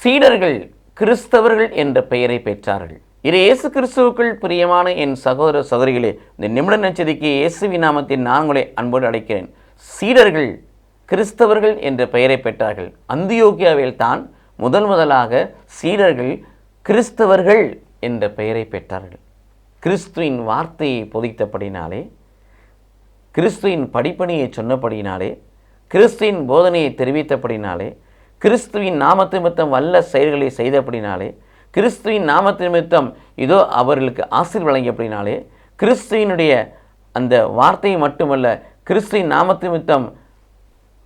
சீடர்கள் கிறிஸ்தவர்கள் என்ற பெயரை பெற்றார்கள். இது இயேசு கிறிஸ்துவுக்குள் பிரியமான என் சகோதர சகோதரிகளே, இந்த நிமிட நச்சதிக்கு இயேசுவின் நாமத்தில் நான் உங்களை அன்போடு அழைக்கிறேன். சீடர்கள் கிறிஸ்தவர்கள் என்ற பெயரை பெற்றார்கள். அந்தியோக்கியாவில் தான் முதலாக சீடர்கள் கிறிஸ்தவர்கள் என்ற பெயரை பெற்றார்கள். கிறிஸ்துவின் வார்த்தையை பொதித்தபடினாலே, கிறிஸ்துவின் படிப்பணியை சொன்னபடினாலே, கிறிஸ்துவின் போதனையை தெரிவித்தபடினாலே, கிறிஸ்துவின் நாமத்து நிமித்தம் வல்ல செயல்களை செய்தபடினாலே, கிறிஸ்துவின் நாமத்து நிமித்தம் இதோ அவர்களுக்கு ஆசீர் வழங்கியபடினாலே, கிறிஸ்துவினுடைய அந்த வார்த்தையை மட்டுமல்ல, கிறிஸ்துவின் நாமத்து நிமித்தம்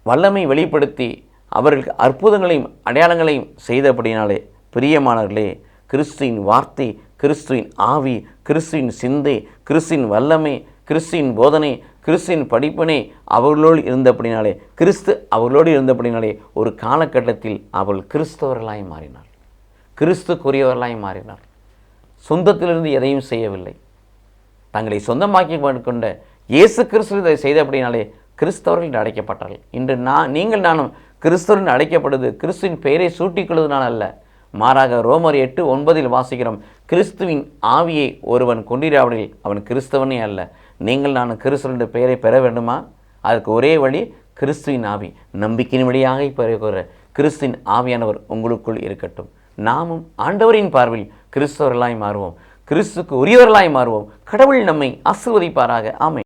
வல்லமை வெளிப்படுத்தி அவர்களுக்கு அற்புதங்களையும் அடையாளங்களையும் செய்தபடினாலே, பிரியமானவர்களே, கிறிஸ்துவின் வார்த்தை, கிறிஸ்துவின் ஆவி, கிறிஸ்துவின் சிந்தை, கிறிஸ்துவின் வல்லமை, கிறிஸ்துவின் போதனை, கிறிஸ்துவின் படிப்பினை அவர்களோடு இருந்தபடினாலே, கிறிஸ்து அவர்களோடு இருந்தபடினாலே ஒரு காலகட்டத்தில் அவள் கிறிஸ்தவர்களாய் மாறினார், கிறிஸ்துக்குரியவர்களாய் மாறினார். சொந்தத்திலிருந்து எதையும் செய்யவில்லை. தங்களை சொந்தமாக்கி கொண்ட இயேசு கிறிஸ்து இதை செய்தபடினாலே கிறிஸ்தவர்கள் என்று அழைக்கப்பட்டார்கள். இன்று நீங்கள் நானும் கிறிஸ்தவர்கள் அழைக்கப்படுவது கிறிஸ்துவின் பெயரை சூட்டிக்கொள்வதனால் அல்ல, மாறாக ரோமர் 8:9 வாசிக்கிறோம், கிறிஸ்துவின் ஆவியை ஒருவன் கொண்டிராவிடில் அவன் கிறிஸ்தவனே அல்ல. நீங்கள் நான் கிறிஸ்துவனுடைய பெயரை பெற வேண்டுமா? அதற்கு ஒரே வழி கிறிஸ்துவின் ஆவி. நம்பிக்கையின் வழியாக பெறுகிற கிறிஸ்துவின் ஆவியானவர் உங்களுக்குள் இருக்கட்டும். நாமும் ஆண்டவரின் பார்வையில் கிறிஸ்தவர்களாய் மாறுவோம், கிறிஸ்துக்கு உரியவர்களாய் மாறுவோம். கடவுள் நம்மை ஆசீர்வதிப்பாராக. ஆமென்.